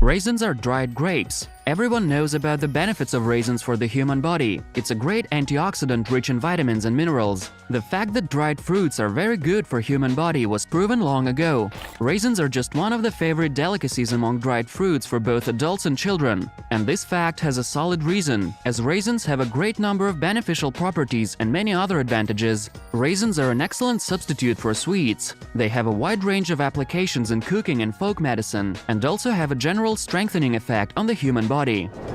Raisins are dried grapes. Everyone knows about the benefits of raisins for the human body. It's a great antioxidant rich in vitamins and minerals. The fact that dried fruits are very good for human body was proven long ago. Raisins are just one of the favorite delicacies among dried fruits for both adults and children. And this fact has a solid reason, as raisins have a great number of beneficial properties and many other advantages. Raisins are an excellent substitute for sweets. They have a wide range of applications in cooking and folk medicine, and also have a general strengthening effect on the human body.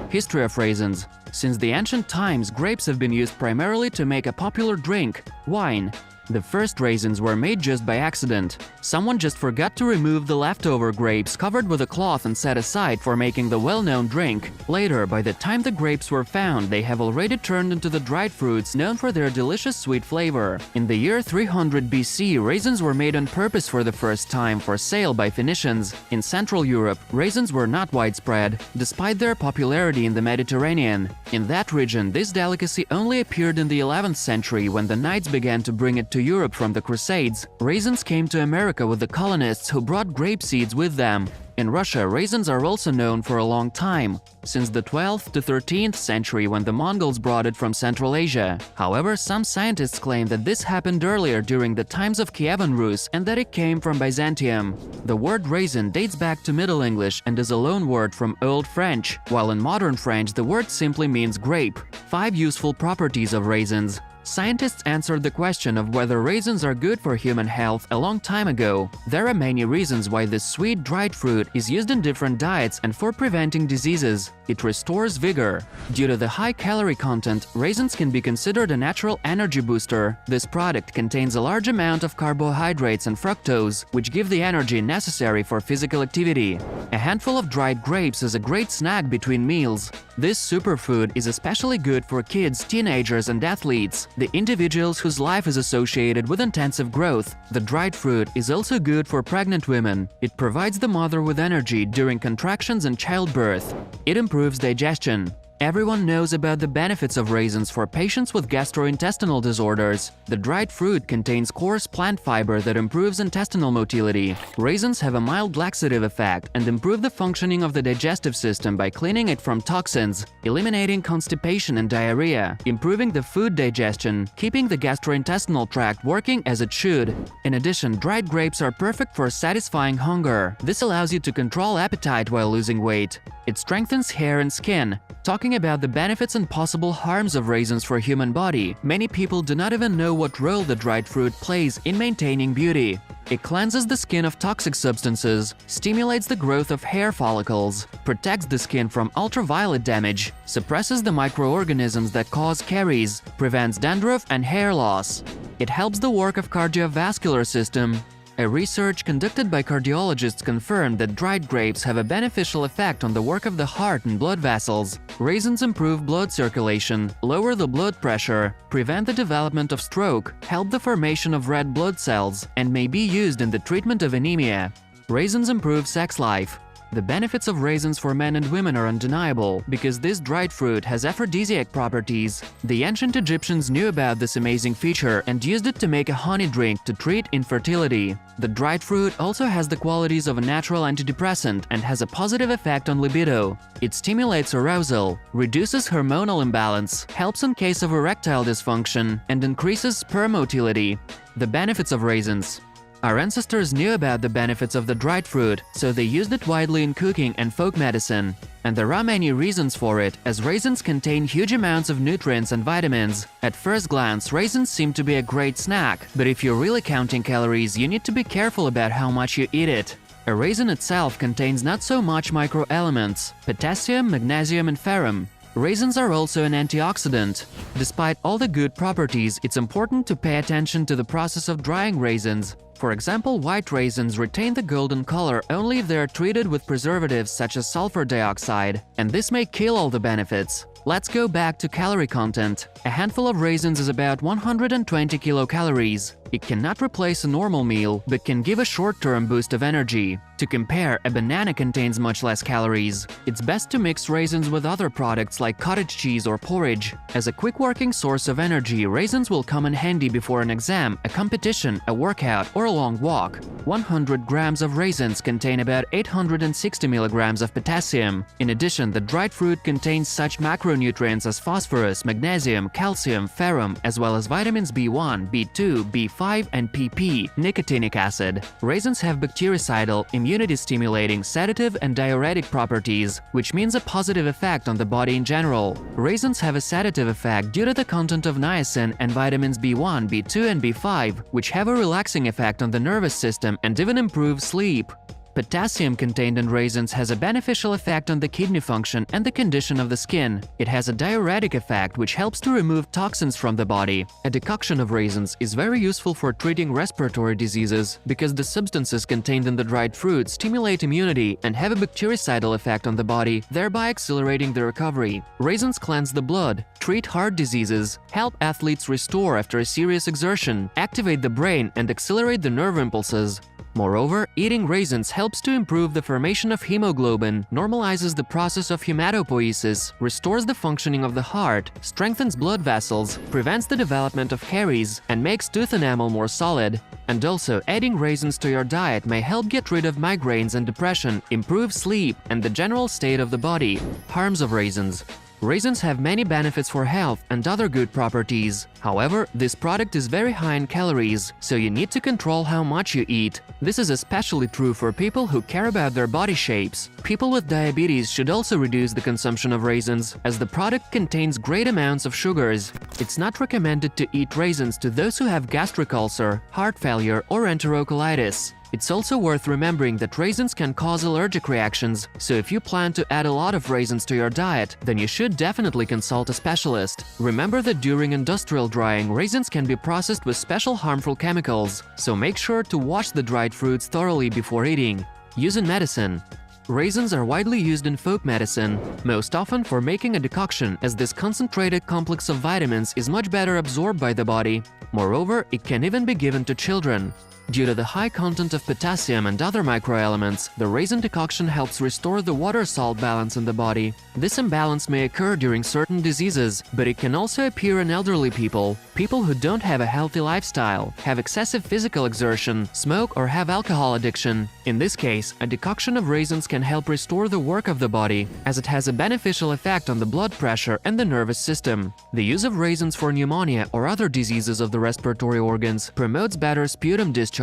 History of raisins. Since the ancient times, grapes have been used primarily to make a popular drink, wine. The first raisins were made just by accident. Someone just forgot to remove the leftover grapes covered with a cloth and set aside for making the well-known drink. Later, by the time the grapes were found, they have already turned into the dried fruits known for their delicious sweet flavor. In the year 300 BC, raisins were made on purpose for the first time for sale by Phoenicians. In Central Europe, raisins were not widespread, despite their popularity in the Mediterranean. In that region, this delicacy only appeared in the 11th century when the Knights began to bring it to Europe from the Crusades. Raisins came to America with the colonists who brought grape seeds with them. In Russia, raisins are also known for a long time, since the 12th to 13th century when the Mongols brought it from Central Asia. However, some scientists claim that this happened earlier during the times of Kievan Rus and that it came from Byzantium. The word raisin dates back to Middle English and is a loan word from Old French, while in modern French the word simply means grape. 5 useful properties of raisins. Scientists answered the question of whether raisins are good for human health a long time ago. There are many reasons why this sweet dried fruit is used in different diets and for preventing diseases. It restores vigor. Due to the high calorie content, raisins can be considered a natural energy booster. This product contains a large amount of carbohydrates and fructose, which give the energy necessary for physical activity. A handful of dried grapes is a great snack between meals. This superfood is especially good for kids, teenagers, and athletes, the individuals whose life is associated with intensive growth. The dried fruit is also good for pregnant women. It provides the mother with energy during contractions and childbirth. It improves digestion. Everyone knows about the benefits of raisins for patients with gastrointestinal disorders. The dried fruit contains coarse plant fiber that improves intestinal motility. Raisins have a mild laxative effect and improve the functioning of the digestive system by cleaning it from toxins, eliminating constipation and diarrhea, improving the food digestion, keeping the gastrointestinal tract working as it should. In addition, dried grapes are perfect for satisfying hunger. This allows you to control appetite while losing weight. It strengthens hair and skin. Talking about the benefits and possible harms of raisins for human body, many people do not even know what role the dried fruit plays in maintaining beauty. It cleanses the skin of toxic substances, stimulates the growth of hair follicles, protects the skin from ultraviolet damage, suppresses the microorganisms that cause caries, prevents dandruff and hair loss. It helps the work of cardiovascular system. A research conducted by cardiologists confirmed that dried grapes have a beneficial effect on the work of the heart and blood vessels. Raisins improve blood circulation, lower the blood pressure, prevent the development of stroke, help the formation of red blood cells, and may be used in the treatment of anemia. Raisins improve sex life. The benefits of raisins for men and women are undeniable because this dried fruit has aphrodisiac properties. The ancient Egyptians knew about this amazing feature and used it to make a honey drink to treat infertility. The dried fruit also has the qualities of a natural antidepressant and has a positive effect on libido. It stimulates arousal, reduces hormonal imbalance, helps in case of erectile dysfunction, and increases sperm motility. The benefits of raisins. Our ancestors knew about the benefits of the dried fruit, so they used it widely in cooking and folk medicine. And there are many reasons for it, as raisins contain huge amounts of nutrients and vitamins. At first glance, raisins seem to be a great snack, but if you're really counting calories, you need to be careful about how much you eat it. A raisin itself contains not so much microelements: potassium, magnesium, and ferrum. Raisins are also an antioxidant. Despite all the good properties, it's important to pay attention to the process of drying raisins. For example, white raisins retain the golden color only if they are treated with preservatives such as sulfur dioxide, and this may kill all the benefits. Let's go back to calorie content. A handful of raisins is about 120 kilocalories. It cannot replace a normal meal, but can give a short-term boost of energy. To compare, a banana contains much less calories. It's best to mix raisins with other products like cottage cheese or porridge. As a quick working source of energy, raisins will come in handy before an exam, a competition, a workout, or for a long walk. 100 grams of raisins contain about 860 milligrams of potassium. In addition, the dried fruit contains such macronutrients as phosphorus, magnesium, calcium, ferrum, as well as vitamins B1, B2, B5, and PP, nicotinic acid. Raisins have bactericidal, immunity-stimulating, sedative, and diuretic properties, which means a positive effect on the body in general. Raisins have a sedative effect due to the content of niacin and vitamins B1, B2, and B5, which have a relaxing effect on the nervous system and even improve sleep. Potassium contained in raisins has a beneficial effect on the kidney function and the condition of the skin. It has a diuretic effect which helps to remove toxins from the body. A decoction of raisins is very useful for treating respiratory diseases because the substances contained in the dried fruit stimulate immunity and have a bactericidal effect on the body, thereby accelerating the recovery. Raisins cleanse the blood, treat heart diseases, help athletes restore after a serious exertion, activate the brain, and accelerate the nerve impulses. Moreover, eating raisins helps to improve the formation of hemoglobin, normalizes the process of hematopoiesis, restores the functioning of the heart, strengthens blood vessels, prevents the development of caries, and makes tooth enamel more solid. And also, adding raisins to your diet may help get rid of migraines and depression, improve sleep, and the general state of the body. Harms of raisins. Raisins have many benefits for health and other good properties. However, this product is very high in calories, so you need to control how much you eat. This is especially true for people who care about their body shapes. People with diabetes should also reduce the consumption of raisins, as the product contains great amounts of sugars. It's not recommended to eat raisins to those who have gastric ulcer, heart failure, or enterocolitis. It's also worth remembering that raisins can cause allergic reactions, so if you plan to add a lot of raisins to your diet, then you should definitely consult a specialist. Remember that during industrial drying, raisins can be processed with special harmful chemicals, so make sure to wash the dried fruits thoroughly before eating. Use in medicine. Raisins are widely used in folk medicine, most often for making a decoction, as this concentrated complex of vitamins is much better absorbed by the body. Moreover, it can even be given to children. Due to the high content of potassium and other microelements, the raisin decoction helps restore the water-salt balance in the body. This imbalance may occur during certain diseases, but it can also appear in elderly people, people who don't have a healthy lifestyle, have excessive physical exertion, smoke, or have alcohol addiction. In this case, a decoction of raisins can help restore the work of the body, as it has a beneficial effect on the blood pressure and the nervous system. The use of raisins for pneumonia or other diseases of the respiratory organs promotes better sputum discharge.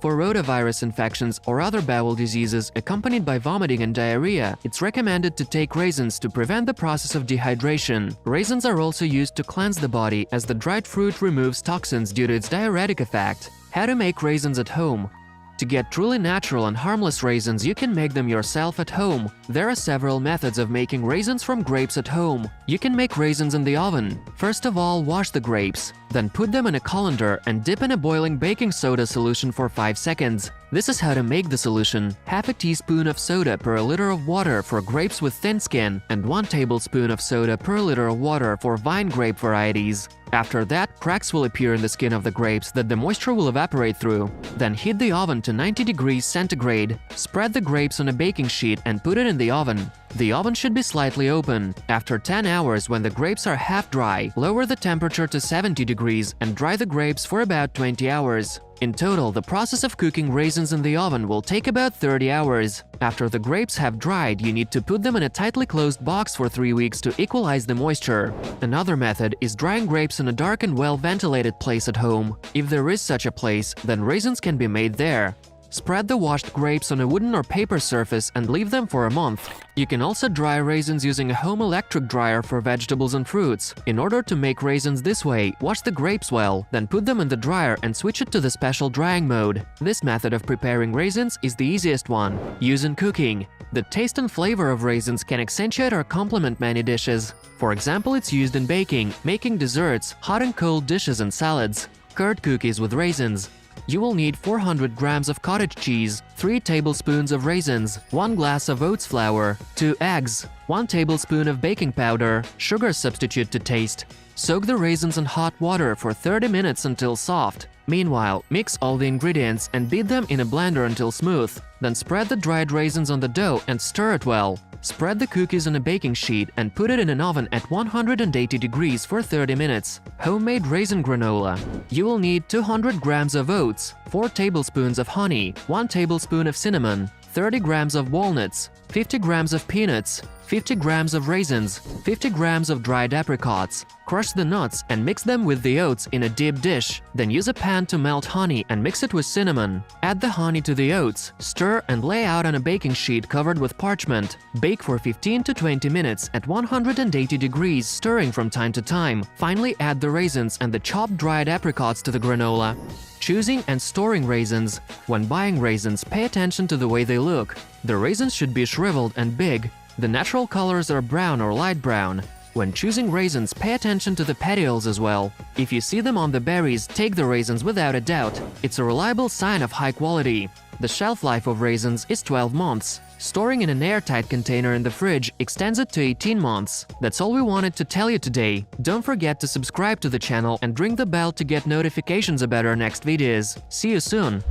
For rotavirus infections or other bowel diseases accompanied by vomiting and diarrhea, it's recommended to take raisins to prevent the process of dehydration. Raisins are also used to cleanse the body, as the dried fruit removes toxins due to its diuretic effect. How to make raisins at home. To get truly natural and harmless raisins, you can make them yourself at home. There are several methods of making raisins from grapes at home. You can make raisins in the oven. First of all, wash the grapes. Then put them in a colander and dip in a boiling baking soda solution for 5 seconds. This is how to make the solution. Half a teaspoon of soda per liter of water for grapes with thin skin, and 1 tablespoon of soda per liter of water for vine grape varieties. After that, cracks will appear in the skin of the grapes that the moisture will evaporate through. Then heat the oven to 90 degrees centigrade. Spread the grapes on a baking sheet and put it in the oven. The oven should be slightly open. After 10 hours, when the grapes are half dry, lower the temperature to 70 degrees and dry the grapes for about 20 hours. In total, the process of cooking raisins in the oven will take about 30 hours. After the grapes have dried, you need to put them in a tightly closed box for 3 weeks to equalize the moisture. Another method is drying grapes in a dark and well-ventilated place at home. If there is such a place, then raisins can be made there. Spread the washed grapes on a wooden or paper surface and leave them for a month. You can also dry raisins using a home electric dryer for vegetables and fruits. In order to make raisins this way, wash the grapes well, then put them in the dryer and switch it to the special drying mode. This method of preparing raisins is the easiest one. Use in cooking. The taste and flavor of raisins can accentuate or complement many dishes. For example, it's used in baking, making desserts, hot and cold dishes and salads. Curd cookies with raisins. You will need 400 grams of cottage cheese, 3 tablespoons of raisins, 1 glass of oats flour, 2 eggs, 1 tablespoon of baking powder, sugar substitute to taste. Soak the raisins in hot water for 30 minutes until soft. Meanwhile, mix all the ingredients and beat them in a blender until smooth. Then spread the dried raisins on the dough and stir it well. Spread the cookies on a baking sheet and put it in an oven at 180 degrees for 30 minutes. Homemade raisin granola. You will need 200 grams of oats, 4 tablespoons of honey, 1 tablespoon of cinnamon, 30 grams of walnuts, 50 grams of peanuts, 50 grams of raisins, 50 grams of dried apricots. Crush the nuts and mix them with the oats in a deep dish. Then use a pan to melt honey and mix it with cinnamon. Add the honey to the oats, stir and lay out on a baking sheet covered with parchment. Bake for 15 to 20 minutes at 180 degrees, stirring from time to time. Finally, add the raisins and the chopped dried apricots to the granola. Choosing and storing raisins. When buying raisins, pay attention to the way they look. The raisins should be shriveled and big. The natural colors are brown or light brown. When choosing raisins, pay attention to the petioles as well. If you see them on the berries, take the raisins without a doubt. It's a reliable sign of high quality. The shelf life of raisins is 12 months. Storing in an airtight container in the fridge extends it to 18 months. That's all we wanted to tell you today. Don't forget to subscribe to the channel and ring the bell to get notifications about our next videos. See you soon!